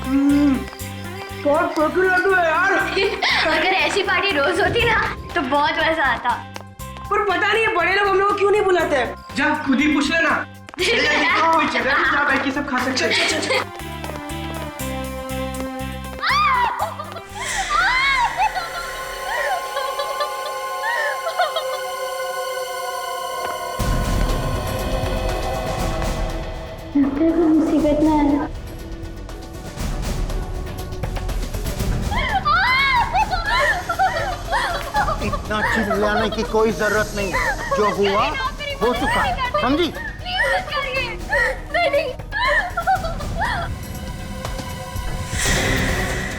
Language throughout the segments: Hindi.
बहुत परफेक्ट लड्डू है यार। अगर ऐसी पार्टी रोज होती ना तो बहुत मजा आता। पर पता नहीं बड़े लोग हम लोग को क्यों नहीं बुलाते। जा खुद ही पूछ लेना। जगह बैठ के सब खा सकते हैं। मुसीबत में आना। इतना चिल्लाने की कोई जरूरत नहीं, जो हुआ हो चुका, समझी?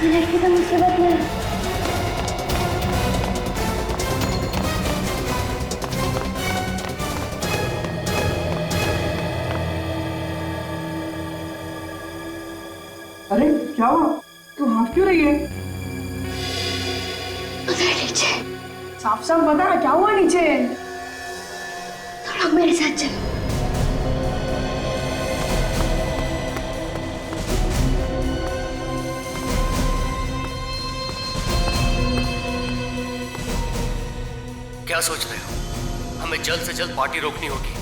लड़की तो मुसीबत में है। अरे क्या हुआ? तू हाफ क्यों रही है? उधर नीचे। साफ साफ बता क्या हुआ नीचे? तुम लोग मेरे साथ चलो। क्या सोच रहे हो? हमें जल्द से जल्द पार्टी रोकनी होगी,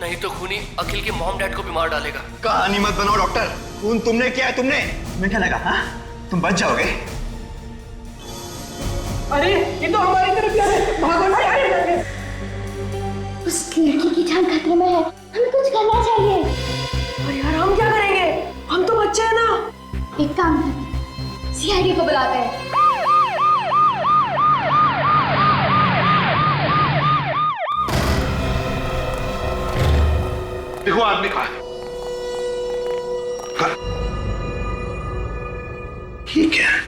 नहीं तो खूनी अखिल के मॉम डैड को भी मार डालेगा। कहानी मत बनाओ डॉक्टर। खून तुमने किया है, तुमने। तुम्हें क्या लगा? हाँ, तुम बच जाओगे? अरे ये तो हमारी तरफ जा रहे हैं। भागो ना यार। उस लड़की की जान खतरे में है, हमें कुछ करना चाहिए। अरे यार हम क्या करेंगे? हम तो बच्चे हैं ना। एक काम करते, सीआईडी को बुलाते हैं। देखो आदमी कहाँ है? हाँ। ये क्या है?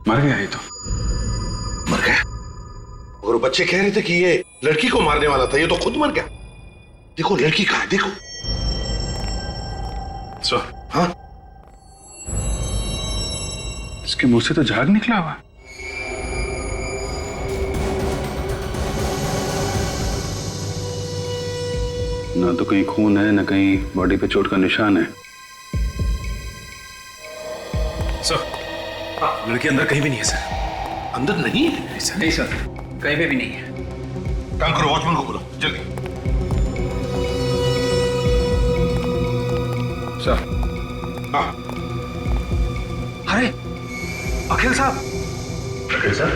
मर गया ये तो। मर गया? और वो बच्चे कह रहे थे कि ये लड़की को मारने वाला था, ये तो खुद मर गया। देखो लड़की कहाँ है, देखो। सर, हाँ, इसके मुंह से तो झाग निकला हुआ। ना तो कहीं खून है, ना कहीं बॉडी पे चोट का निशान है। सर, लड़की अंदर कहीं भी नहीं है सर। अंदर नहीं है? नहीं सर, कहीं पे भी नहीं है। काम करो, वॉचमैन को बुलाओ जल्दी। सर। हाँ। अरे अखिल साहब। अखिल सर,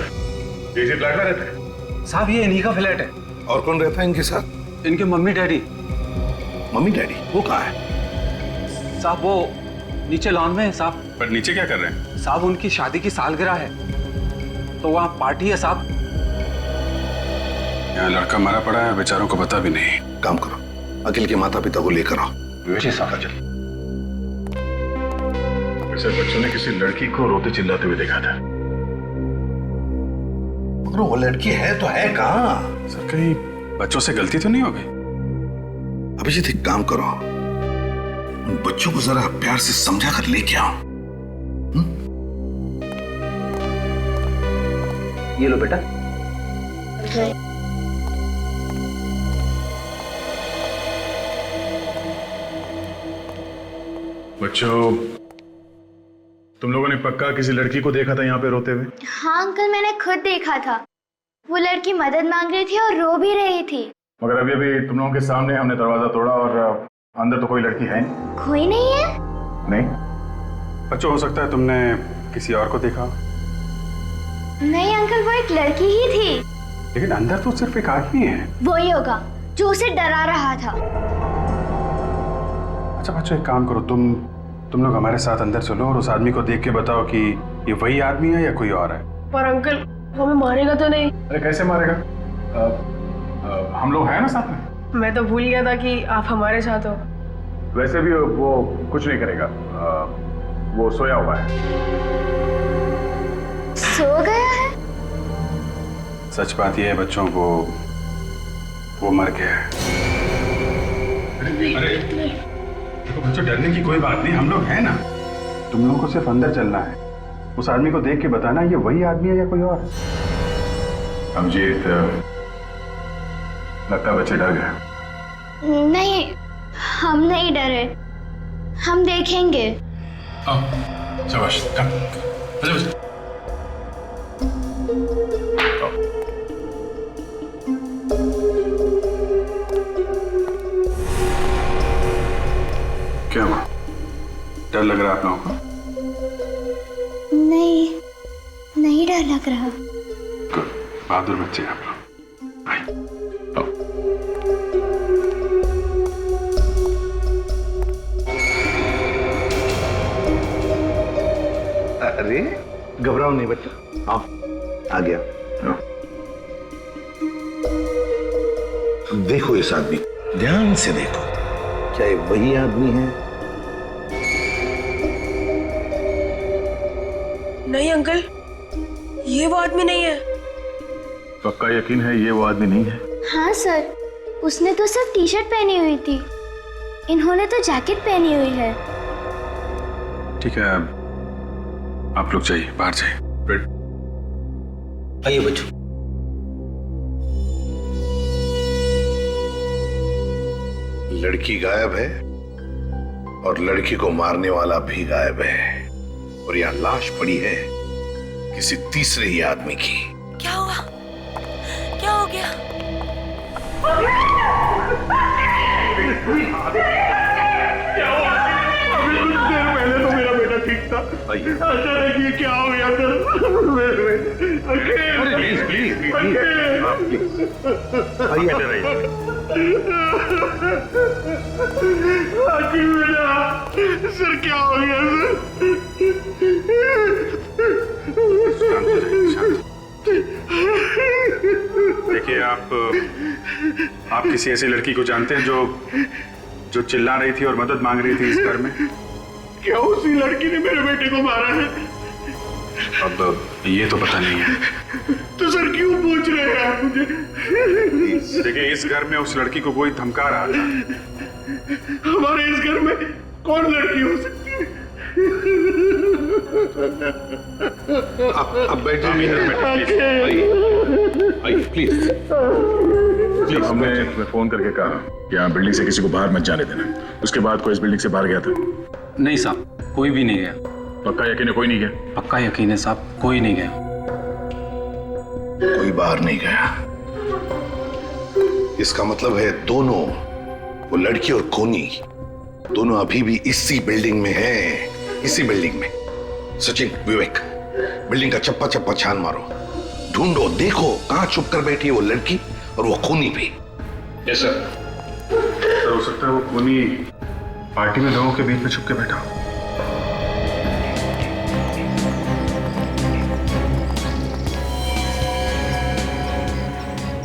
इसी फ्लैट में रहते हैं? साहब ये इन्हीं का फ्लैट है। और कौन रहता है इनके साथ? इनके मम्मी डैडी। Mummy daddy? वो कहाँ है? साहब वो नीचे लॉन में है साहब। पर नीचे क्या कर रहे हैं? साहब उनकी शादी की सालगिरह है, तो वहाँ पार्टी है साहब। यहाँ लड़का मरा पड़ा है, बेचारों को पता भी नहीं। काम करो, अखिल के माता पिता को लेकर आओ। जी साहब। वैसे बच्चों ने किसी लड़की को रोते चिल्लाते हुए देखा था। मगर वो लड़की है तो है कहाँ? सर कहीं बच्चों से गलती तो नहीं हो गई? अभिजीत एक काम करो, उन बच्चों को जरा प्यार से समझा कर लेके आओ। ये लो बेटा। बच्चों, तुम लोगों ने पक्का किसी लड़की को देखा था यहाँ पे रोते हुए? हाँ अंकल, मैंने खुद देखा था। वो लड़की मदद मांग रही थी और रो भी रही थी। मगर अभी अभी तुम लोगों के सामने हमने दरवाजा तोड़ा और अंदर तो कोई लड़की है नहीं। कोई नहीं है? नहीं बच्चों, हो सकता है तुमने किसी और को देखा। नहीं अंकल, वो एक लड़की ही थी। लेकिन अंदर तो सिर्फ एक आदमी है। वही होगा जो उसे डरा रहा था। अच्छा बच्चों, एक काम करो, तुम लोग हमारे साथ अंदर चलो और उस आदमी को देख के बताओ कि ये वही आदमी है या कोई और है। पर अंकल हमें मारेगा तो नहीं? अरे कैसे मारेगा? हम लोग हैं ना साथ में। मैं तो भूल गया था कि आप हमारे साथ हो। वैसे भी वो कुछ नहीं करेगा, वो सोया हुआ है। सो गया है? सच बात यह है बच्चों, वो मर गया है। अरे देखो बच्चों, डरने की कोई बात नहीं, हम लोग हैं ना। तुम लोगों को सिर्फ अंदर चलना है, उस आदमी को देख के बताना ये वही आदमी है या कोई और। अभिजीत, लगता है बच्चे डर गए। नहीं, हम नहीं डरे, हम देखेंगे। आओ, शाबाश, कम, बजा बजा। आओ। क्या हुआ? डर लग रहा है आप लोगों को? नहीं डर लग रहा। गुड, बहादुर बच्चे आप लोग। आइए, आओ। अरे घबराओ नहीं बच्चा, आओ, आ गया। देखो इस आदमी, ध्यान से देखो, क्या ये वही आदमी है? नहीं अंकल, ये वो आदमी नहीं है। पक्का यकीन है ये वो आदमी नहीं है? हाँ सर, उसने तो सिर्फ टी शर्ट पहनी हुई थी, इन्होंने तो जैकेट पहनी हुई है। ठीक है, आप लोग जाइए, बाहर जाइए। रेड, आइए बच्चों। लड़की गायब है और लड़की को मारने वाला भी गायब है, और यहाँ लाश पड़ी है किसी तीसरे ही आदमी की। क्या हुआ? क्या हो गया? पहले तो मेरा बेटा ठीक था, अचानक ये क्या हो गया सर? प्लीज प्लीज सर, क्या हो गया सर? देखिए, आप किसी ऐसी लड़की को जानते हैं जो चिल्ला रही थी और मदद मांग रही थी इस घर में? क्या उसी लड़की ने मेरे बेटे को मारा है? अब ये तो पता नहीं है। तो सर क्यों पूछ रहे हैं आप मुझे? देखिए, इस घर में उस लड़की को कोई धमका रहा था। हमारे इस घर में कौन लड़की हो सकती है? अब बैठिए, प्लीज। जब हमने फोन करके कहा कि यहाँ बिल्डिंग से किसी को बाहर मत जाने देना, उसके बाद कोई इस बिल्डिंग से बाहर गया था? नहीं साहब, कोई भी नहीं गया। पक्का यकीन है कोई नहीं गया? पक्का यकीन है साहब, कोई नहीं गया। कोई बाहर नहीं गया, इसका मतलब है दोनों, वो लड़की और कोनी, दोनों अभी भी इसी बिल्डिंग में हैं, इसी बिल्डिंग में। सचिन, विवेक, बिल्डिंग का चप्पा चप्पा छान मारो, ढूंढो, देखो कहां छुप कर बैठी है वो लड़की और वो खूनी भी। Yes sir. सर, हो सकता है वो खूनी पार्टी में लोगों के बीच में छुप के बैठा हो।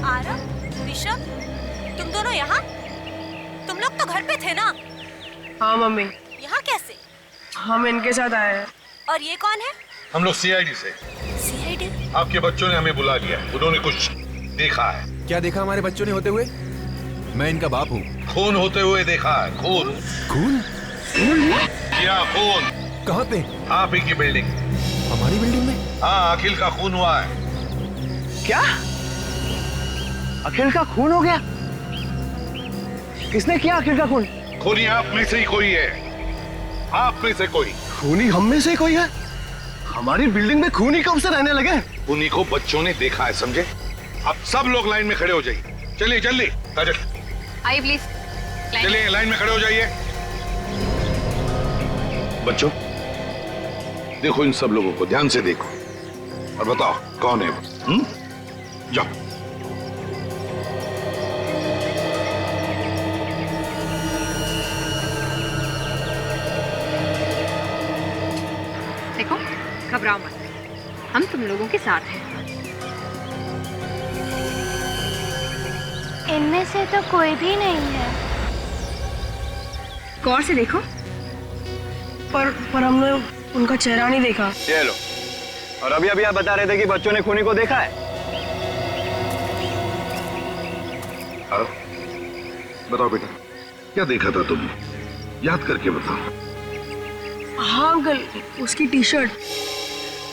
आरव, ऋषभ, तुम दोनों यहाँ? तुम लोग तो घर पे थे ना? हाँ मम्मी। यहाँ कैसे? हम इनके साथ आए हैं। और ये कौन है? हम लोग सीआईडी से। सीआईडी? आपके बच्चों ने हमें बुला लिया, उन्होंने कुछ देखा है। क्या देखा हमारे बच्चों ने होते हुए? मैं इनका बाप हूँ। खून होते हुए देखा है, खून। खून? क्या खून? कहाँ पे? आप ही की बिल्डिंग। हमारी बिल्डिंग में? हाँ, अखिल का खून हुआ है। क्या? अखिल का खून हो गया? किसने किया अखिल का खून? खूनी आप में से ही कोई है, आप में से कोई। खूनी हम में से कोई है? हमारी बिल्डिंग में खूनी कब से रहने लगे? खूनी को बच्चों ने देखा है, समझे? अब सब लोग लाइन में खड़े हो जाइए। चलिए जल्दी, काजल आइए प्लीज। चलिए लाइन में खड़े हो जाइए। बच्चों देखो इन सब लोगों को, ध्यान से देखो और बताओ कौन है वो। जाओ। देखो, घबराओ मत, हम तुम लोगों के साथ हैं। इनमें से तो कोई भी नहीं है। गौर से देखो। पर हमने उनका चेहरा नहीं देखा। ये लो, और अभी अभी आप बता रहे थे कि बच्चों ने खूनी को देखा है। बताओ बेटा, क्या देखा था तुमने? याद करके बताओ। हाँ अंकल, उसकी टी शर्ट।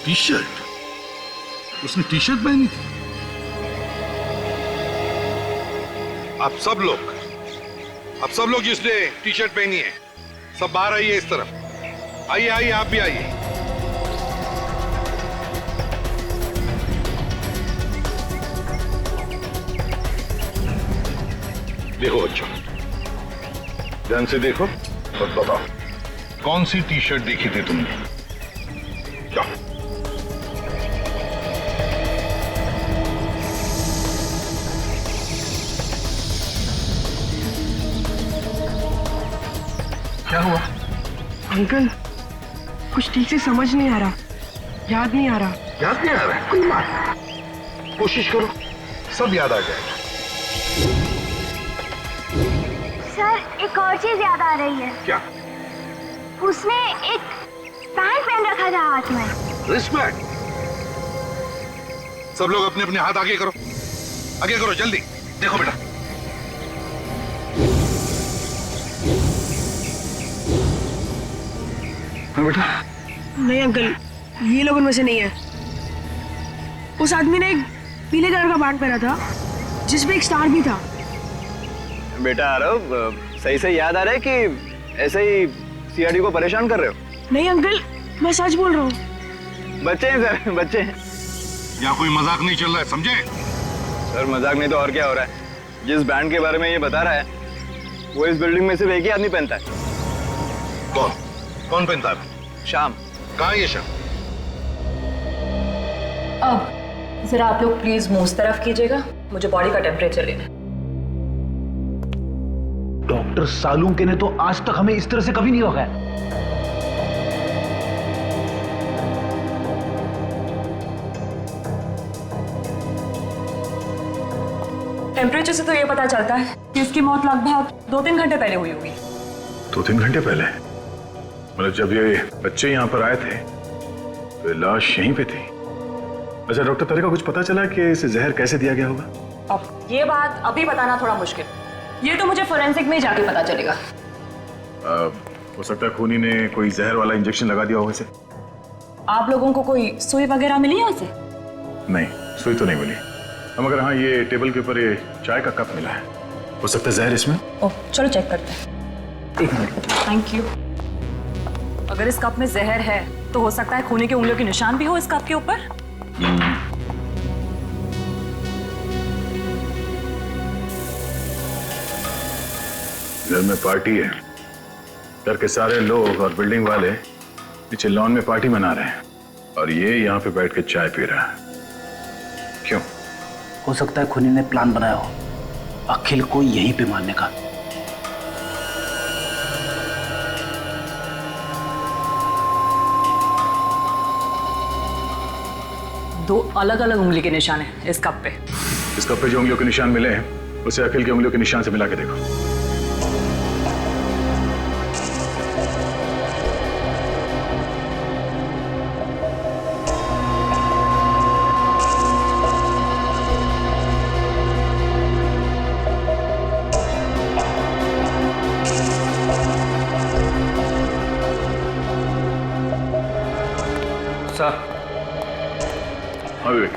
T shirt? उसने टी शर्ट पहनी थी? आप सब लोग अब सब लोग जिसने टी शर्ट पहनी है सब बाहर आइए इस तरफ। आइए आइए, आप भी आइए। देखो बच्चों, ध्यान से देखो और बताओ कौन सी टी शर्ट देखी थी तुमने? जाओ। क्या हुआ? अंकल, कुछ ठीक से समझ नहीं आ रहा, याद नहीं आ रहा। याद नहीं आ रहा है? कोई बात नहीं, कोशिश करो, सब याद आ जाएगा। सर एक और चीज याद आ रही है। क्या? उसने एक पैंट पहन रखा था हाथ में। रिस्पेक्ट। सब लोग अपने अपने हाथ आगे करो, आगे करो जल्दी। देखो बेटा, बेटा। नहीं अंकल, ये लोग उनमें से नहीं है। उस आदमी ने एक पीले कलर का पैंट पहना था जिसमें एक स्टार भी था। बेटा आरव, सही से याद आ रहा है कि ऐसे ही सीआरडी को परेशान कर रहे हो? नहीं अंकल, मैं सच बोल रहा हूँ। बच्चे हैं सर, बच्चे हैं। यहाँ कोई मजाक नहीं चल रहा है, समझे? सर मजाक नहीं तो और क्या हो रहा है? जिस बैंड के बारे में ये बता रहा है वो इस बिल्डिंग में सिर्फ एक ही आदमी पहनता है। कौन? कौन पहनता है? शाम। कहाँ है ये शाम? अब जरा आप लोग प्लीज मुंह उस तरफ कीजिएगा, मुझे बॉडी का टेम्परेचर लेना है। डॉक्टर सालुंके ने तो आज तक हमें इस तरह से कभी नहीं भगाया। टेम्परेचर से तो ये पता चलता है कि इसकी मौत लगभग 2-3 घंटे पहले हुई होगी। 2-3 घंटे पहले? मतलब जब ये बच्चे यहाँ पर आए थे तो लाश यहीं पे थी। अच्छा डॉक्टर, तेरे का कुछ पता चला कि इसे जहर कैसे दिया गया होगा? अब ये बात अभी बताना थोड़ा मुश्किल, ये तो मुझे फोरेंसिक में जाके पता चलेगा। हो सकता है खूनी ने कोई जहर वाला इंजेक्शन लगा दिया होगा इसे। आप लोगों को कोई सुई वगैरह मिली है उसे? नहीं, सुई तो नहीं मिली। हम मगर हाँ, ये टेबल के ऊपर ये चाय का कप मिला है, हो सकता है जहर इसमें। ओह चलो चेक करते हैं। 1 मिनट। Thank you. अगर इस कप में जहर है तो हो सकता है खूनी की उंगलियों के निशान भी हो इस कप के ऊपर। घर में पार्टी है, घर के सारे लोग और बिल्डिंग वाले नीचे लॉन में पार्टी मना रहे हैं और ये यहाँ पे बैठ के चाय पी रहा है। क्यों? हो सकता है खूनी ने प्लान बनाया हो अखिल को यहीं पे मारने का। दो अलग अलग उंगली के निशान है इस कप पे। इस कप पे जो उंगलियों के निशान मिले हैं उसे अखिल की उंगलियों के निशान से मिला के देखो। हाँ विवेक,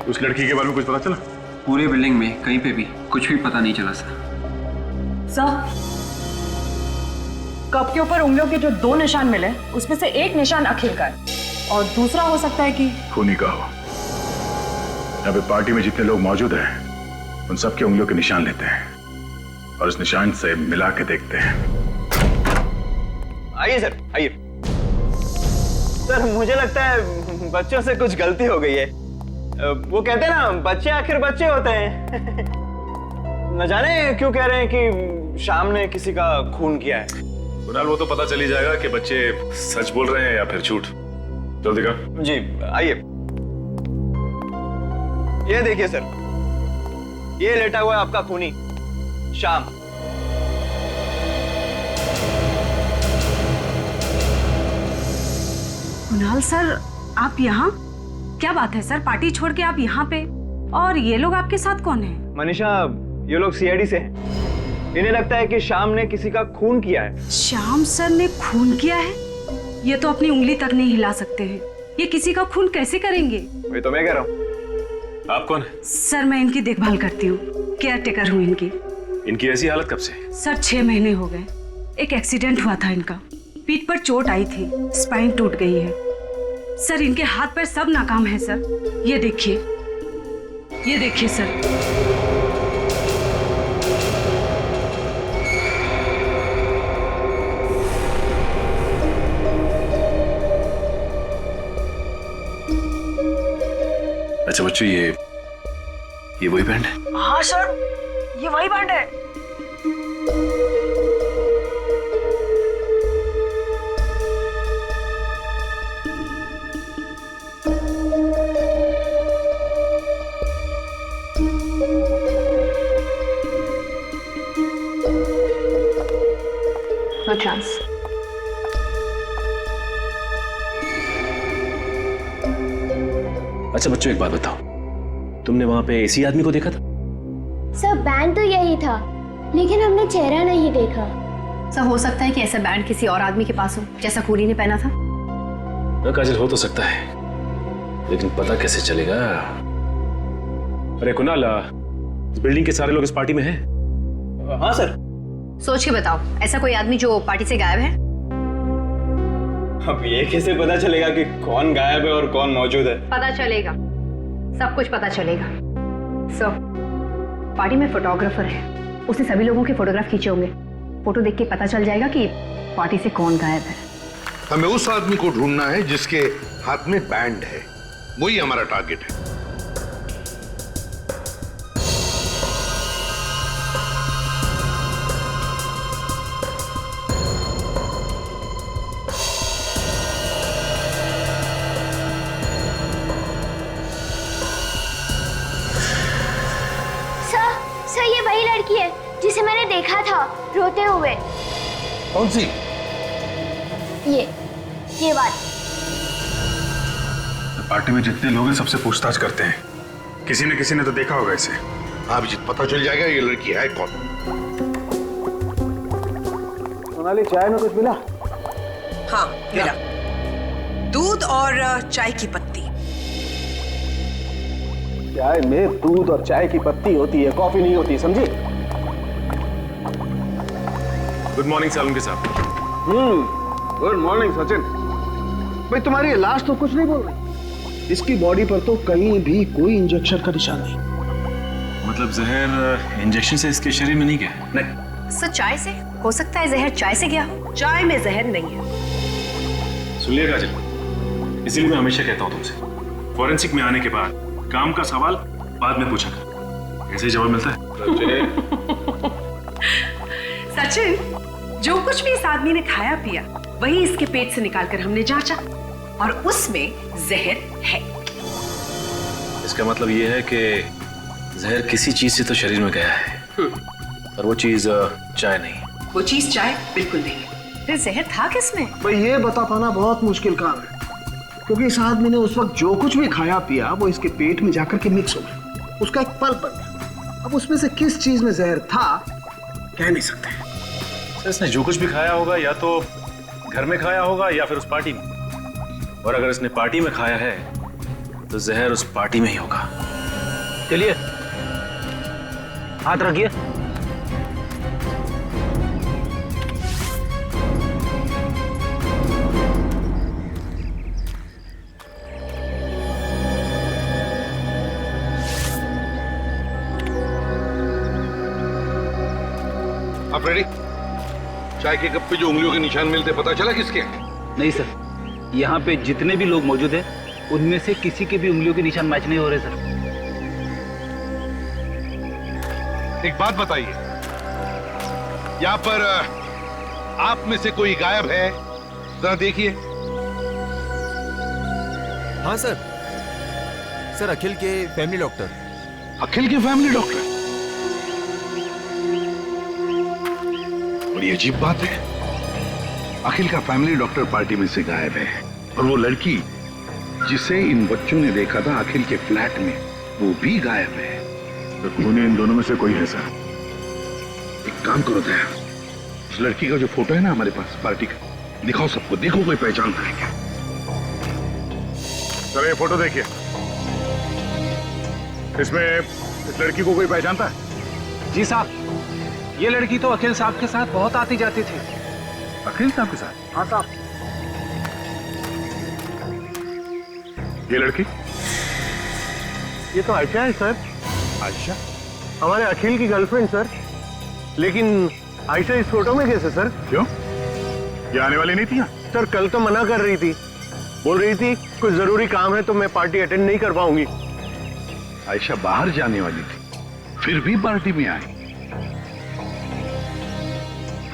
उस लड़की के बारे में कुछ पता चला? पूरे बिल्डिंग में कहीं पे भी कुछ भी पता नहीं चला सर। कप के ऊपर उंगलियों के जो 2 निशान मिले उसमें से एक निशान अखिल का है और दूसरा हो सकता है कि खूनी का हो। यहाँ पे पार्टी में जितने लोग मौजूद हैं उन सबके उंगलियों के निशान लेते हैं और इस निशान से मिला के देखते हैं। आइए सर, आइए। सर मुझे लगता है बच्चों से कुछ गलती हो गई है। वो कहते हैं ना, बच्चे आखिर बच्चे होते हैं। न जाने क्यों कह रहे हैं कि शाम ने किसी का खून किया है। कुणाल, वो तो पता चल ही जाएगा कि बच्चे सच बोल रहे हैं या फिर झूठ। जल्दी कर। जी आइए। ये देखिए सर, ये लेटा हुआ है आपका खूनी शाम। कुणाल सर, आप यहाँ? क्या बात है सर, पार्टी छोड़ के आप यहाँ पे? और ये लोग आपके साथ कौन है? मनीषा, ये लोग सीआईडी से हैं। इन्हें लगता है कि शाम ने किसी का खून किया है। श्याम सर ने खून किया है? ये तो अपनी उंगली तक नहीं हिला सकते हैं। ये किसी का खून कैसे करेंगे? वही तो मैं कह रहा हूँ। आप कौन है? सर मैं इनकी देखभाल करती हूँ, केयर टेकर हूँ इनकी। इनकी ऐसी हालत कब से? सर 6 महीने हो गए। एक एक्सीडेंट हुआ था इनका, पीठ पर चोट आई थी, स्पाइन टूट गई है। सर इनके हाथ पैर सब नाकाम है सर। ये देखिए सर। अच्छा बच्चों, ये वही बैंड है? हाँ सर, ये वही बैंड है। No chance. अच्छा बच्चों, एक बात बताओ, तुमने वहां पे इसी आदमी को देखा था? सर बैंड तो यही था, लेकिन हमने चेहरा नहीं देखा। सर हो सकता है कि ऐसा बैंड किसी और आदमी के पास हो, जैसा खूनी ने पहना था। ना काजल, हो तो सकता है, लेकिन पता कैसे चलेगा? अरे कुणाल, इस बिल्डिंग के सारे लोग इस पार्टी में हैं? हाँ सर। सोच के बताओ, ऐसा कोई आदमी जो पार्टी से गायब है? अब ये कैसे पता चलेगा कि कौन गायब है और कौन मौजूद है? पता चलेगा, सब कुछ पता चलेगा। सर पार्टी में फोटोग्राफर है, उसने सभी लोगों के फोटोग्राफ खींचे होंगे। फोटो देख के पता चल जाएगा कि पार्टी से कौन गायब है। हमें उस आदमी को ढूंढना है जिसके हाथ में बैंड है, वही हमारा टारगेट है। सर ये वही लड़की है जिसे मैंने देखा था रोते हुए। कौन सी? ये बात। पार्टी में जितने लोग हैं सबसे पूछताछ करते हैं, किसी ने तो देखा होगा इसे। हाँ अभिजीत, पता चल जाएगा ये लड़की है कौन। सोनाली, चाय में कुछ मिला? हाँ मिला, दूध और चाय की पत्ती। चाय में दूध और चाय की पत्ती होती है, कॉफी नहीं होती, समझी? गुड मॉर्निंग सालुंके साहब। Good morning Sachin. भाई तुम्हारी लाश तो कुछ नहीं बोल रही। इसकी बॉडी पर तो कहीं भी कोई इंजेक्शन का निशान नहीं। मतलब जहर इंजेक्शन से इसके शरीर में नहीं गया? नहीं। सर चाय से हो सकता है, जहर चाय से गया हो। चाय में जहर नहीं है। सुनिए काजल, इसीलिए मैं हमेशा कहता हूँ तुमसे, फॉरेंसिक में आने के बाद काम का सवाल बाद में पूछा कर। ऐसे ही जवाब मिलता है। सचिन, जो कुछ भी इस आदमी ने खाया पिया वही इसके पेट से निकालकर हमने जांचा और उसमें जहर है। इसका मतलब ये है कि जहर किसी चीज से तो शरीर में गया है, और वो चीज चाय नहीं। वो चीज चाय बिल्कुल नहीं है। फिर जहर था किसमें? भाई ये बता पाना बहुत मुश्किल काम है, क्योंकि इस आदमी ने उस वक्त जो कुछ भी खाया पिया वो इसके पेट में जाकर के मिक्स हो गया, उसका एक पल्प बन गया। अब उसमें से किस चीज में जहर था कह नहीं सकते। इसने जो कुछ भी खाया होगा या तो घर में खाया होगा या फिर उस पार्टी में, और अगर इसने पार्टी में खाया है तो जहर उस पार्टी में ही होगा। चलिए हाथ रखिए। आप रेडी? चाय के कप पे जो उंगलियों के निशान मिलते पता चला किसके? नहीं सर, यहाँ पे जितने भी लोग मौजूद हैं उनमें से किसी के भी उंगलियों के निशान मैच नहीं हो रहे सर। एक बात बताइए, यहाँ पर आप में से कोई गायब है? जरा देखिए। हाँ सर, अखिल के फैमिली डॉक्टर। अखिल के फैमिली डॉक्टर? बड़ी अजीब बात है, अखिल का फैमिली डॉक्टर पार्टी में से गायब है, और वो लड़की जिसे इन बच्चों ने देखा था अखिल के फ्लैट में, वो भी गायब है। तो खूनी इन दोनों में से कोई है सर। एक काम करो दया, उस लड़की का जो फोटो है ना हमारे पास पार्टी का, दिखाओ सबको, देखो कोई पहचान करेंगे। सर ये फोटो देखिए, इसमें इस लड़की को कोई पहचानता है? जी साहब, ये लड़की तो अखिल साहब के साथ बहुत आती जाती थी। अखिल साहब के साथ? हाँ साहब। ये लड़की? ये तो आयशा है सर। आयशा? हमारे अखिल की गर्लफ्रेंड सर। लेकिन आयशा इस फोटो में कैसे सर? क्यों? ये आने वाली नहीं थी यहाँ? सर कल तो मना कर रही थी, बोल रही थी कुछ जरूरी काम है तो मैं पार्टी अटेंड नहीं कर पाऊंगी। आयशा बाहर जाने वाली थी, फिर भी पार्टी में आई।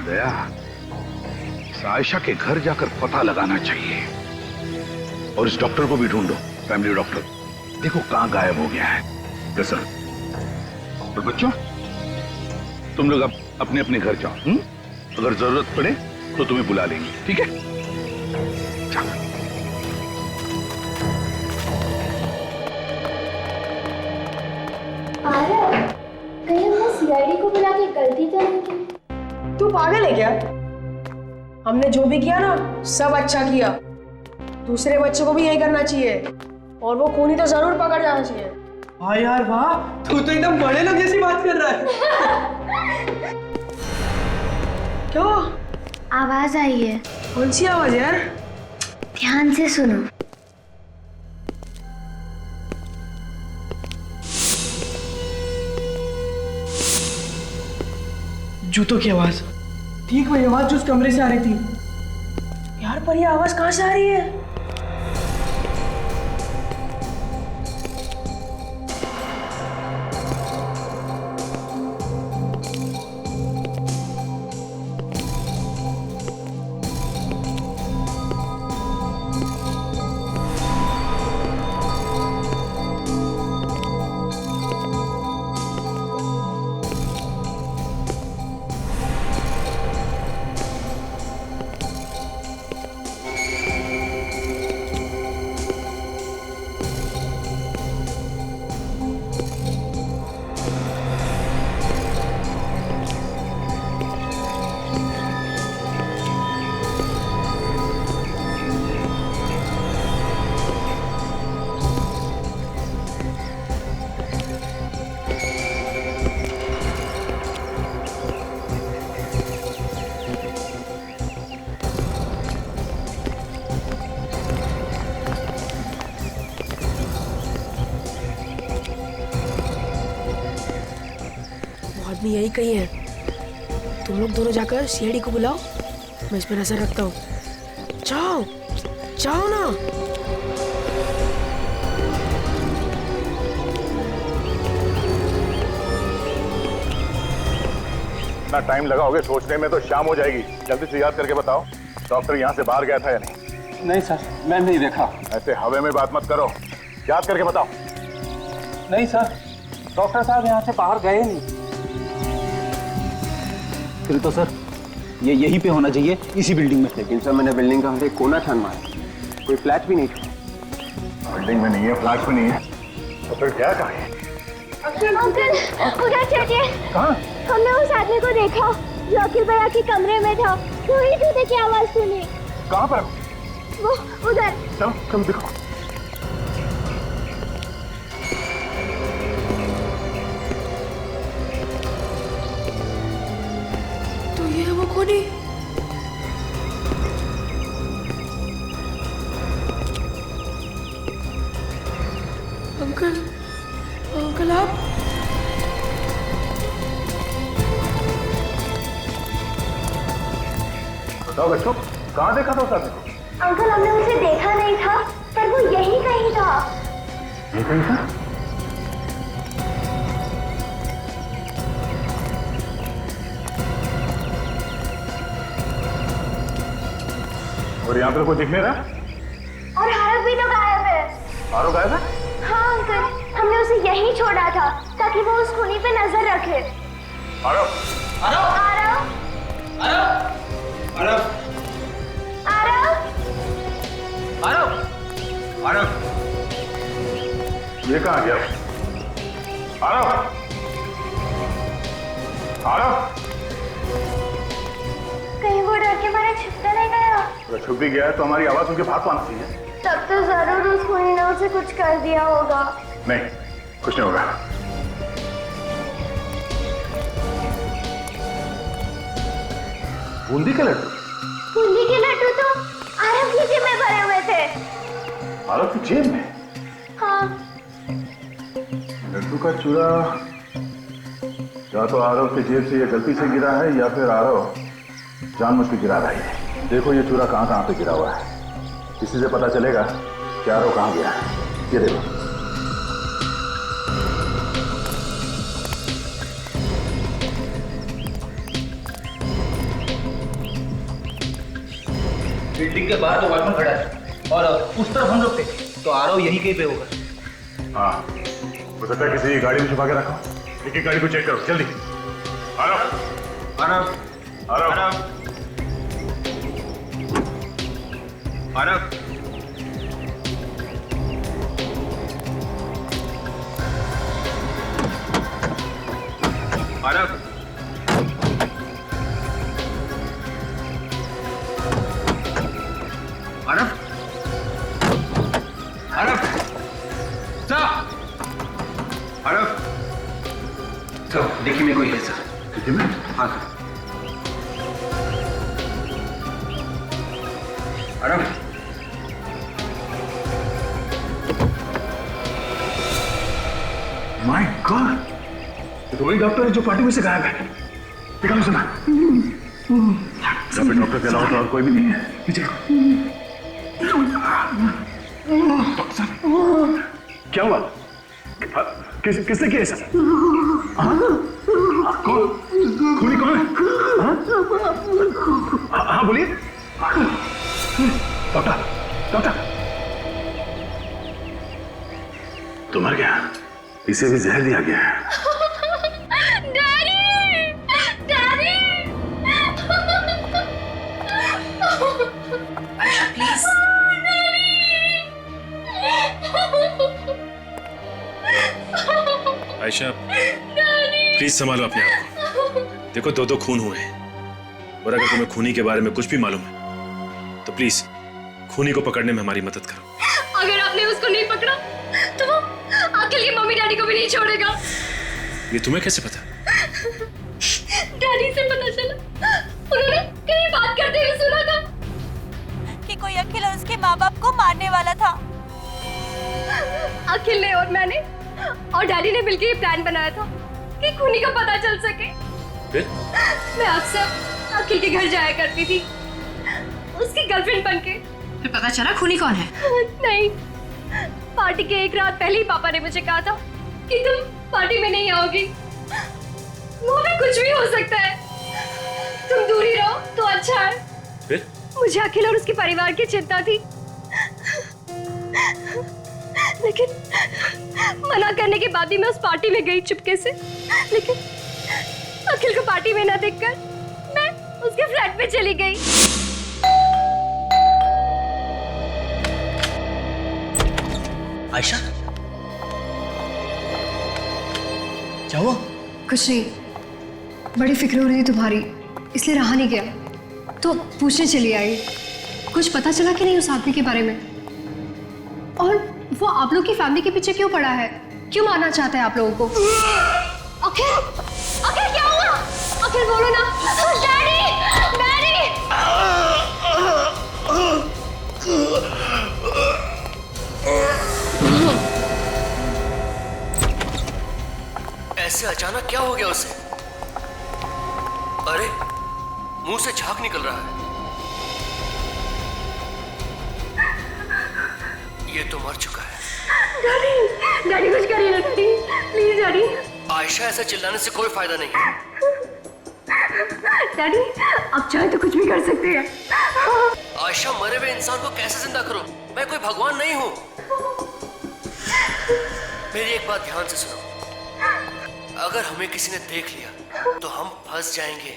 दया, इस आयशा के घर जाकर पता लगाना चाहिए और इस डॉक्टर को भी ढूंढो, फैमिली डॉक्टर। देखो कहां गायब हो गया है। कैसा? और बच्चों, तुम लोग अब अपने अपने घर जाओ। अगर जरूरत पड़े तो तुम्हें बुला लेंगे, ठीक है? चलो। कहीं हमने सीआईडी को बुला के गलती तो नहीं की? तू पागल है क्या? हमने जो भी किया ना सब अच्छा किया। दूसरे बच्चों को भी यही करना चाहिए और वो खूनी तो जरूर पकड़ जाना चाहिए। हाँ यार वाह, तू तो एकदम बड़े लोग जैसी बात कर रहा है। क्यों? आवाज आई है। कौन सी आवाज यार? ध्यान से सुनो। जूतों की आवाज। ठीक वही आवाज जो उस कमरे से आ रही थी। यार पर ये आवाज कहां से आ रही है? आदमी यही कहीं है। तुम लोग दोनों जाकर सीआईडी को बुलाओ, मैं इस पर नजर रखता हूँ। जाओ जाओ ना। इतना टाइम लगाओगे सोचने में तो शाम हो जाएगी। जल्दी से याद करके बताओ, डॉक्टर यहाँ से बाहर गया था या नहीं? नहीं सर, मैं नहीं देखा। ऐसे हवा में बात मत करो, याद करके बताओ। नहीं सर, डॉक्टर साहब यहाँ से बाहर गए नहीं। फिर तो सर ये यहीं पे होना चाहिए, इसी बिल्डिंग में। लेकिन सर मैंने बिल्डिंग का हर एक कोना छान मारा, कोई फ्लैट भी नहीं था। बिल्डिंग में नहीं है, फ्लैट में नहीं है, तो फिर क्या कहा? अंकल उधर चलिए। कहाँ? हमने उस आदमी को देखा जो अखिल भैया के कमरे में था। वही जूते की आवाज सुनी। कहाँ पर? वो उधर। चलो चलो देखो। तो ये वो खूनी। अंकल अंकल आप? बताओ बच्चों, कहाँ देखा था उस आदमी को? अंकल हमने उसे देखा नहीं था, पर वो यही कहीं था। ये कहीं था? और यहाँ पर कोई दिख नहीं रहा? और हारक भी तो गायब है। आरो गायब है? हाँ अंकल, हमने उसे यहीं छोड़ा था ताकि वो उस खूनी पे नजर रखे। आरो आरो आरो आरो आरो आरो आरो आरो ये कहाँ गया? आरो आरो कहीं वो डर के मारे छिप तो नहीं गया? अगर छुप भी गया है तो हमारी आवाज उनके पास आना चाहिए। तब तो जरूर उस खूनी ने उसे कुछ कर दिया होगा। नहीं, कुछ नहीं होगा। बूंदी के लड्डू? बूंदी के लड्डू तो आरव की जेब में भरे हुए थे। आरव की जेब में? हाँ। लड्डू का चूरा या तो आरव की जेब से ये गलती से गिरा है या फिर आरव जानबूझ के गिरा रही है। देखो ये चूरा कहाँ कहाँ पे गिरा हुआ है, किसी से पता चलेगा कि आरव कहाँ गया है। ये देखो। बिल्डिंग के बाहर तो वॉचमैन खड़ा है और उस तरफ हम लोग थे, तो आरव यहीं कहीं पे होगा। हाँ, हो सकता है किसी गाड़ी में छुपा के रखा। एक एक गाड़ी को चेक करो जल्दी। आरव, आरव, आरव, आरव, आरव, आरव, आरव, आरव, स्टॉप, आरव। तो देखिए में कोई है सर। देखिए में? हाँ सर। आरव, माय गॉड, ये तो वही डॉक्टर है जो पार्टी में से गायब है। निकालो सुना। सब डॉक्टर के अलावा तो और कोई भी नहीं है। नीचे डॉक्टर साहब, क्या हुआ? किसने किया सर? कौन? खूनी कौन है? हाँ बोलिए। डॉक्टर, डॉक्टर, तो मर गया, इसे भी जहर दिया गया है। Daddy, daddy. Ayesha please. Ayesha please संभालो अपने आप को। देखो दो खून हुए हैं और अगर तुम्हें खूनी के बारे में कुछ भी मालूम है तो प्लीज खूनी को पकड़ने में हमारी मदद करो। अगर आपने उसको नहीं पकड़ा तो वो अखिल की मम्मी डैडी को भी नहीं छोड़ेगा। ये तुम्हें कैसे पता? डैडी से पता चला, उन्होंने कहीं बात करते हुए सुना था कि कोई अखिल और उसके माँ बाप को मारने वाला था। अखिल ने और मैंने और डैडी ने मिलकर ये प्लान बनाया था कि खूनी का पता चल सके। फिर? मैं अक्सर अखिल के घर जाया करती थी उसकी गर्लफ्रेंड बनके। फिर पता चला खूनी कौन है? नहीं, पार्टी के एक रात पहले ही पापा ने मुझे कहा था कि तुम पार्टी में नहीं आओगी। वो भी कुछ भी हो सकता है, तुम दूर ही रहो तो अच्छा है। फिर? मुझे अखिल और उसके परिवार की चिंता थी, लेकिन मना करने के बाद भी मैं उस पार्टी में गई चुपके से। लेकिन अखिल को पार्टी में ना देखकर मैं उसके फ्लैट पे चली गई। आयशा, क्या हुआ? कुछ नहीं, बड़ी फिक्र हो रही थी तुम्हारी, इसलिए रहा नहीं गया तो पूछने चली आई। कुछ पता चला कि नहीं उस आदमी के बारे में? और वो आप लोग की फैमिली के पीछे क्यों पड़ा है? क्यों मारना चाहता है आप लोगों को? अखिल, अखिल क्या हुआ? अखिल बोलो ना। Daddy, daddy. ऐसे अचानक क्या हो गया उसे? अरे मुंह से झाग निकल रहा है। ये तो मर चुका है। डैडी, डैडी कुछ करिए ना डैडी, प्लीज डैडी। आयशा, ऐसा चिल्लाने से कोई फायदा नहीं। डैडी आप चाहे तो कुछ भी कर सकते हैं। आयशा, मरे हुए इंसान को कैसे जिंदा करो? मैं कोई भगवान नहीं हूँ। मेरी एक बात ध्यान से सुनो, अगर हमें किसी ने देख लिया तो हम फंस जाएंगे।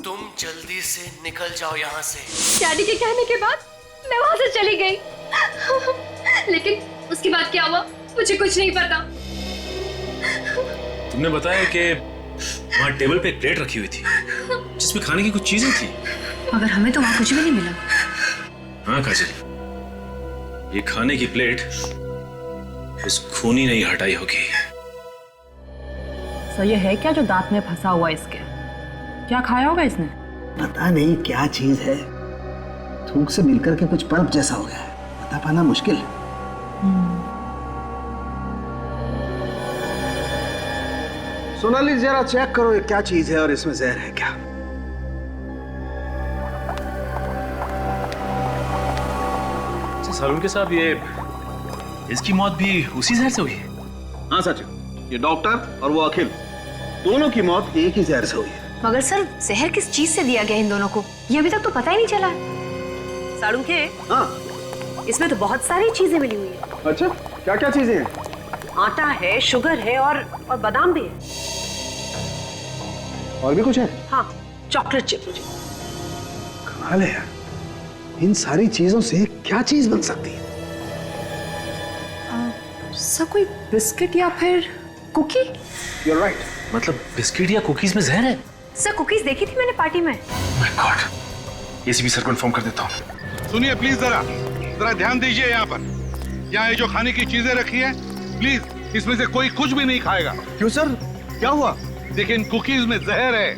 तुम जल्दी से निकल जाओ यहाँ से। डैडी के कहने के बाद मैं वहां से चली गई, लेकिन उसके बाद क्या हुआ मुझे कुछ नहीं पता। तुमने बताया कि वहाँ टेबल पे एक प्लेट रखी हुई थी जिसमें खाने की कुछ चीजें थी। मगर हमें तो वहां कुछ भी नहीं मिला। हाँ काजल, ये खाने की प्लेट उस खूनी ने ही हटाई होगी। सर ये है क्या जो दांत में फंसा हुआ है इसके? क्या खाया होगा इसने? पता नहीं क्या चीज है, थूक से मिलकर के कुछ बर्फ जैसा हो गया है, बता पाना मुश्किल है। सोनाली जरा चेक करो ये क्या चीज है और इसमें जहर है क्या। सालुंके साहब, ये इसकी मौत भी उसी जहर से हुई है? हाँ सचिन, ये डॉक्टर और वो अखिल दोनों की मौत एक ही जहर से हुई है। मगर सर जहर किस चीज से दिया गया इन दोनों को, ये अभी तक तो पता ही नहीं चला। सालुंके, हाँ इसमें तो बहुत सारी चीजें मिली हुई है। अच्छा, क्या क्या चीजें हैं? आटा है, शुगर है और बादाम भी है। और भी कुछ है? हाँ, चॉकलेट चिप। कमाल है यार, इन सारी चीजों से क्या चीज बन सकती है? सर कोई बिस्किट या फिर कुकी? You're right. मतलब बिस्किट या कुकीज में जहर है? सर कुकीज देखी थी मैंने पार्टी में। माय गॉड, एसीपी सर को इन्फॉर्म कर देता हूँ। सुनिए प्लीज, जरा ध्यान दीजिए। यहाँ पर यहाँ ये जो खाने की चीजें रखी है, प्लीज इसमें से कोई कुछ भी नहीं खाएगा। क्यों सर, क्या हुआ? देखिए इन कुकीज में जहर है।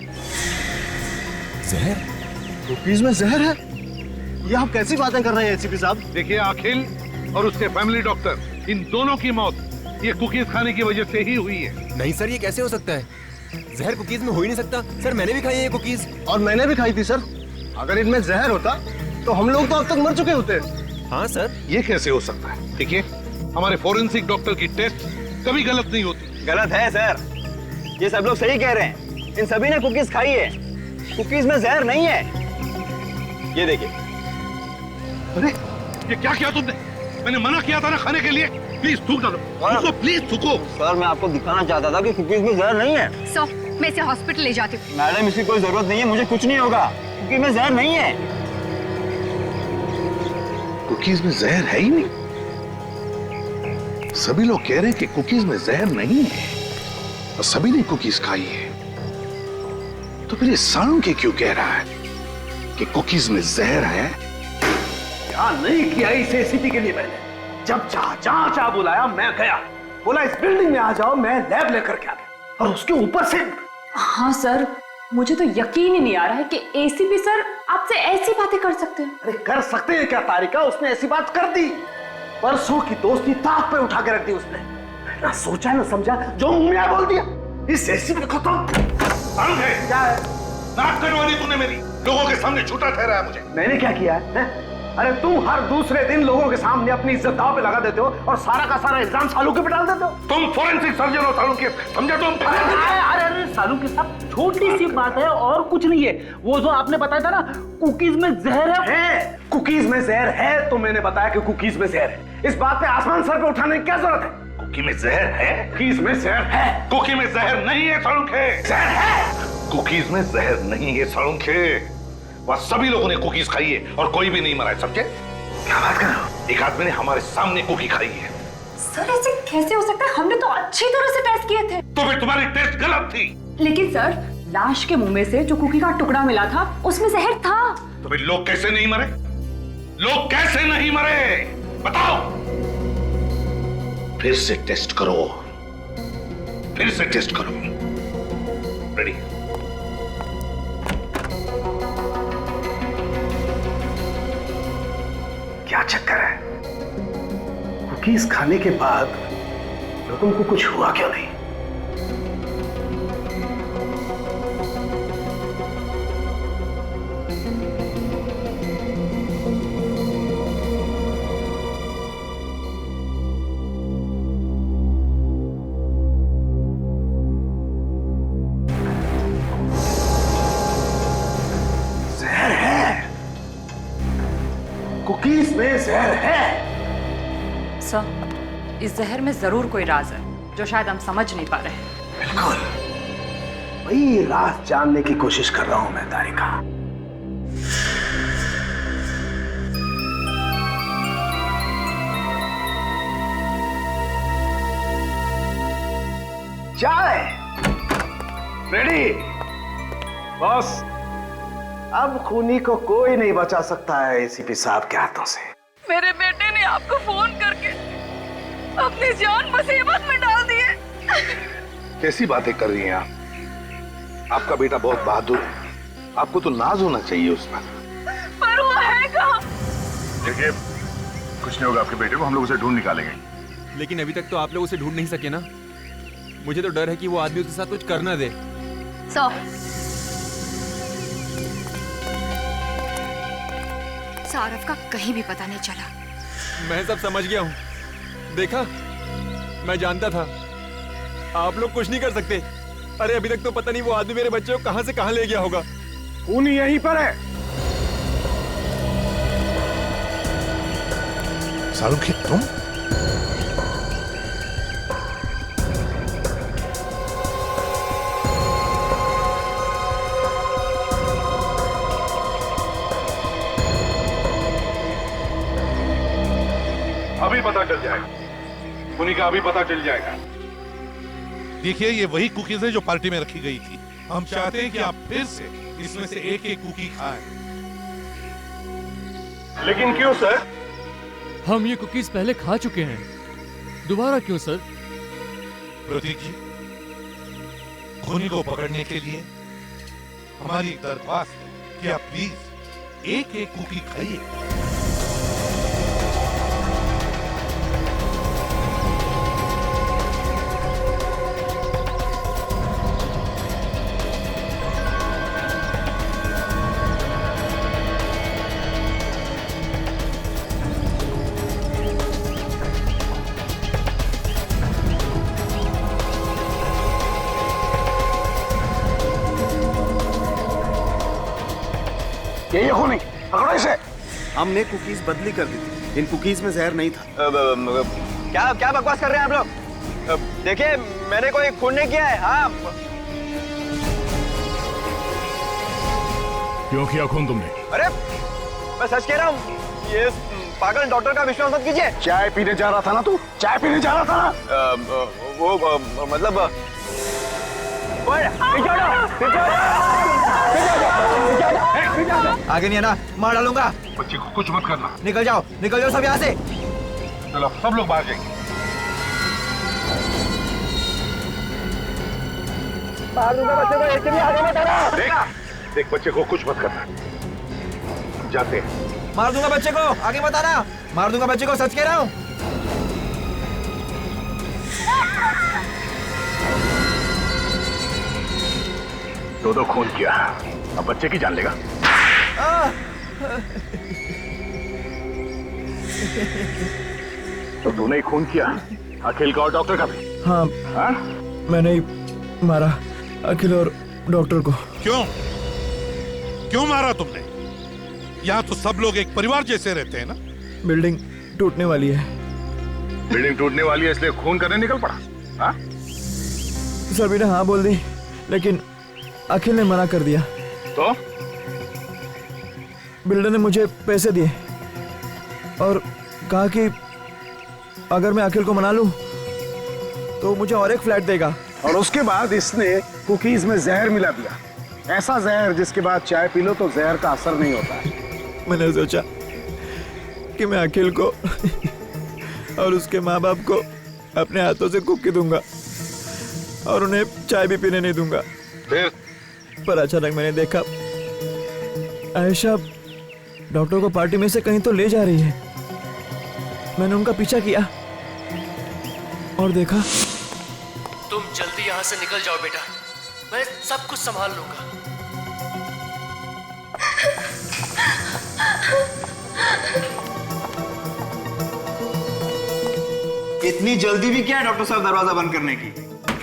जहर? कुकीज में जहर है? ये आप कैसी बातें कर रहे हैं एसीपी साहब? देखिए अखिल और उसके फैमिली डॉक्टर, इन दोनों की मौत ये कुकीज खाने की वजह से ही हुई है। नहीं सर, ये कैसे हो सकता है? जहर कुकीज में हो ही नहीं सकता। सर मैंने भी खाई है ये कुकीज। और मैंने भी खाई थी सर। अगर इनमें जहर होता तो हम लोग तो अब तक मर चुके होते। हाँ सर। ये कैसे हो सकता है? देखिए हमारे फोरेंसिक डॉक्टर की टेस्ट कभी गलत नहीं होती। गलत है सर, ये सब लोग सही कह रहे हैं। इन सभी ने कुकीज खाई है, कुकीज में जहर नहीं है। ये देखिए। अरे ये क्या किया तुमने? मैंने मना किया था ना खाने के लिए। प्लीज थूक डालो, थूको प्लीज थूको। सर मैं आपको दिखाना चाहता था कि कुकीज में जहर नहीं है। सर मैं इसे हॉस्पिटल ले जाती हूँ। मैडम इसकी कोई जरूरत नहीं है, मुझे कुछ नहीं होगा, कुकीज में जहर नहीं है। कुकीज में जहर है ही नहीं। सभी लोग कह रहे हैं कि कुकीज में जहर नहीं है और सभी ने कुकीज खाई है। तो फिर ये सालुंके क्यों कह रहा है कि कुकीज में जहर है? क्या नहीं किया इस एसीपी के लिए मैंने। जब जहां चाह बुलाया मैं गया, बोला इस बिल्डिंग में आ जाओ, मैं लैब लेकर के आ गया। और उसके ऊपर से हाँ सर, मुझे तो यकीन ही नहीं आ रहा है कि एसीपी सर आपसे ऐसी बातें कर सकते हैं। अरे कर सकते हैं क्या तारिका, उसने ऐसी बात कर दी। परसों की दोस्ती ताक पे उठा के रख दी उसने। ना सोचा ना समझा, जो मुंह में आया बोल दिया। इस एसीपी को तो क्या है? नाक कटवा दी तूने मेरी, लोगों के सामने झूठा ठहराया मुझे। मैंने क्या किया है? अरे तुम हर दूसरे दिन लोगों के सामने अपनी इज्जत दांव पे लगा देते हो और सारा का सारा इल्जाम सालुंके पे डाल देते हो। तुम फोरेंसिक सर्जन हो सालुंके, समझे तुम? अरे सालुंके साहब, छोटी सी बात है और कुछ नहीं है। वो जो आपने बताया था ना कुकीज में जहर है। कुकीज में जहर है तो मैंने बताया कि कुकीज में जहर है। इस बात पे आसमान सर पे उठाने की क्या जरूरत है? कुकी में जहर है? कुकीज में जहर है। कुकी में जहर नहीं है सालुंके। जहर है। कुकीज में जहर नहीं है सालुंके। वह सभी लोगों ने कुकीज खाई है और कोई भी नहीं मरा है, समझे? क्या बात कर रहे हो? एक आदमी ने हमारे सामने कुकी खाई है। सर ऐसे कैसे हो सकता है? हमने तो अच्छी तरह से टेस्ट किए थे। तो फिर तुम्हारी टेस्ट गलत थी। लेकिन सर लाश के मुंह में से जो कुकी का टुकड़ा मिला था उसमें जहर था। तो फिर लोग कैसे नहीं मरे? लोग कैसे नहीं मरे बताओ? फिर से टेस्ट करो, फिर से टेस्ट करो। रेडी? क्या चक्कर है? कुकीज खाने के बाद लोगों को कुछ हुआ क्यों नहीं? जहर है, कुकीज में जहर है। सर इस जहर में जरूर कोई राज है जो शायद हम समझ नहीं पा रहे। बिल्कुल वही राज जानने की कोशिश कर रहा हूं मैं तारिका। चाय रेडी? बॉस अब खूनी को कोई नहीं बचा सकता है एसीपी साहब के हाथों से। मेरे बेटे ने आपको फोन करके अपनी जान मुसीबत में डाल दी है। कैसी बातें कर रही हैं आप? आपका बेटा बहुत बहादुर है, आपको तो नाज होना चाहिए उस पर। पर वो है कहाँ? देखिए, कुछ नहीं होगा आपके बेटे को, हम लोग उसे ढूंढ निकालेंगे। लेकिन अभी तक तो आप लोग उसे ढूंढ नहीं सके ना। मुझे तो डर है कि वो आदमी उसके साथ कुछ कर ना दे। सौरभ का कहीं भी पता नहीं चला। मैं सब समझ गया हूँ। देखा, मैं जानता था आप लोग कुछ नहीं कर सकते। अरे अभी तक तो पता नहीं वो आदमी मेरे बच्चे को कहां से कहां ले गया होगा। खून यहीं पर है। शाहरुख तुम? अभी पता चल जाएगा, उन्हीं का अभी पता चल जाएगा। देखिए, ये वही कुकीज है जो पार्टी में रखी गई थी। हम चाहते हैं कि आप फिर से इसमें से एक एक कुकी खाएं। लेकिन क्यों सर? हम ये कुकीज पहले खा चुके हैं, दोबारा क्यों सर? प्रतीक जी, खूनी को पकड़ने के लिए हमारी दरख्वास्त है कि आप प्लीज एक एक कुकी खाइए। ये खूनी, पकड़ो इसे। हमने कुकीज बदली कर दी थी, इन कुकीज में जहर नहीं था। क्या क्या बकवास कर रहे हैं आप लोग? देखिए, मैंने कोई खून नहीं किया है। हाँ, क्यों किया खून तुमने? अरे मैं सच कह रहा हूँ, ये पागल डॉक्टर का विश्वास मत कीजिए। चाय पीने जा रहा था ना तू? चाय पीने जा रहा था ना? वो मतलब आगे नहीं है ना, मार डालूंगा। बच्चे को कुछ मत करना। निकल जाओ सब यहाँ से। चलो सब लोग बाहर जाएंगे। मार दूंगा बच्चे को, ऐसे भी आगे मत आना। देख बच्चे को कुछ मत करना। जाते हैं। मार दूंगा बच्चे को, आगे मत आना। मार दूंगा बच्चे को, सच कह रहा हूँ। दो खून किया, अब बच्चे की जान लेगा। तो तूने ही खून किया, अखिल का और डॉक्टर का भी? हाँ, मैंने ही मारा अखिल और डॉक्टर को। क्यों मारा तुमने? यहाँ तो सब लोग एक परिवार जैसे रहते हैं ना। बिल्डिंग टूटने वाली है। बिल्डिंग टूटने वाली है इसलिए खून करने निकल पड़ा? हाँ? सभी ने हाँ बोल दी, लेकिन अखिल ने मना कर दिया। तो बिल्डर ने मुझे पैसे दिए और कहा कि अगर मैं अखिल को मना लूं तो मुझे और एक फ्लैट देगा। और उसके बाद इसने कुकीज में जहर मिला दिया, ऐसा जहर जिसके बाद चाय पी लो तो जहर का असर नहीं होता है। मैंने सोचा कि मैं अखिल को और उसके माँ बाप को अपने हाथों से कुकी दूंगा और उन्हें चाय भी पीने नहीं दूंगा। पर अचानक मैंने देखा आयशा डॉक्टर को पार्टी में से कहीं तो ले जा रही है। मैंने उनका पीछा किया और देखा। तुम जल्दी यहाँ से निकल जाओ बेटा, मैं सब कुछ संभाल लूंगा। इतनी जल्दी भी क्या है डॉक्टर साहब दरवाजा बंद करने की?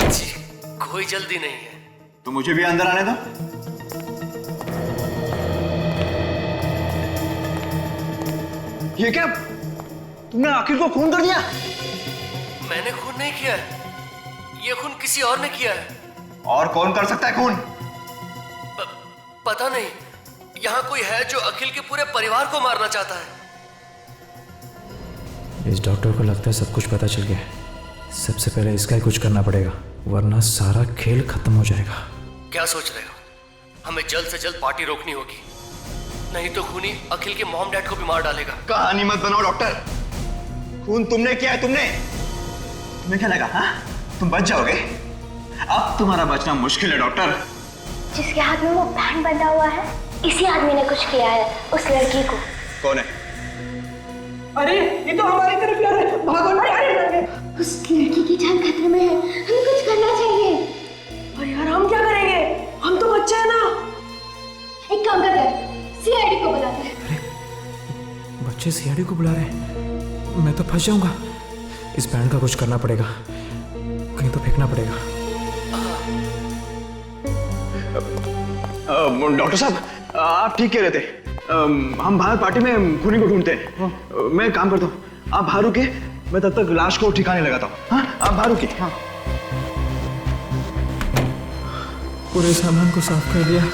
जी, कोई जल्दी नहीं है। तो मुझे भी अंदर आने दो। ये क्या, तुमने अखिल को खून कर दिया? मैंने खून नहीं किया है, ये खून किसी और ने किया है। और कौन कर सकता है खून? पता नहीं, यहाँ कोई है जो अखिल के पूरे परिवार को मारना चाहता है। इस डॉक्टर को लगता है सब कुछ पता चल गया। सबसे पहले इसका ही कुछ करना पड़ेगा, वरना सारा खेल खत्म हो जाएगा। क्या सोच रहे हो? हमें जल्द से जल्द पार्टी रोकनी होगी, नहीं तो खूनी अखिल के मॉम डैड को भी मार डालेगा। कहानी मत बनाओ डॉक्टर, खून तुमने किया है। तुम्हें क्या लगा, हाँ? तुम बच जाओगे? अब तुम्हारा बचना मुश्किल है डॉक्टर। जिसके हाथ में वो बैंड बंधा हुआ है, इसी आदमी ने कुछ किया है उस लड़की को। कौन है? अरे ये तो हमारी तरफ यार है, भागो ना यार। उस लड़की की जान खतरे में है, हमें कुछ करना चाहिए। और यार हम क्या करेंगे, हम तो बच्चे हैं ना। एक काम करते हैं, सीआईडी को बुलाते हैं। बच्चे सीआईडी को बुला रहे हैं, मैं तो फंस जाऊंगा। इस बैंड का कुछ करना पड़ेगा, कहीं तो फेंकना पड़ेगा। डॉक्टर साहब, आप ठीक कह रहे थे। हम बाहर पार्टी में खूनी को ढूंढते हैं। मैं एक काम करता हूँ, आप बाहर रुके, मैं तब तक लाश को ठिकाने लगाता हूँ। हाँ, आप बाहर रुके। हाँ। पूरे सामान को साफ कर दिया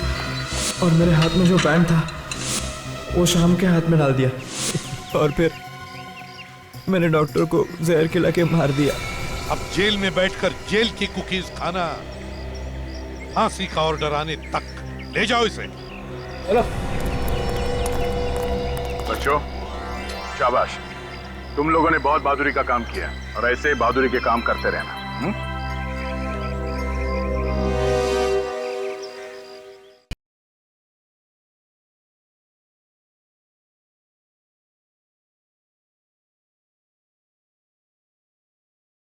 और मेरे हाथ में जो बैंड था वो शाम के हाथ में डाल दिया और फिर मैंने डॉक्टर को जहर खिला के मार दिया। अब जेल में बैठकर जेल की कुकीज खाना, फांसी का ऑर्डर आने तक। ले जाओ इसे। हेलो बच्चों, शाबाश, तुम लोगों ने बहुत बहादुरी का काम किया और ऐसे बहादुरी के काम करते रहना।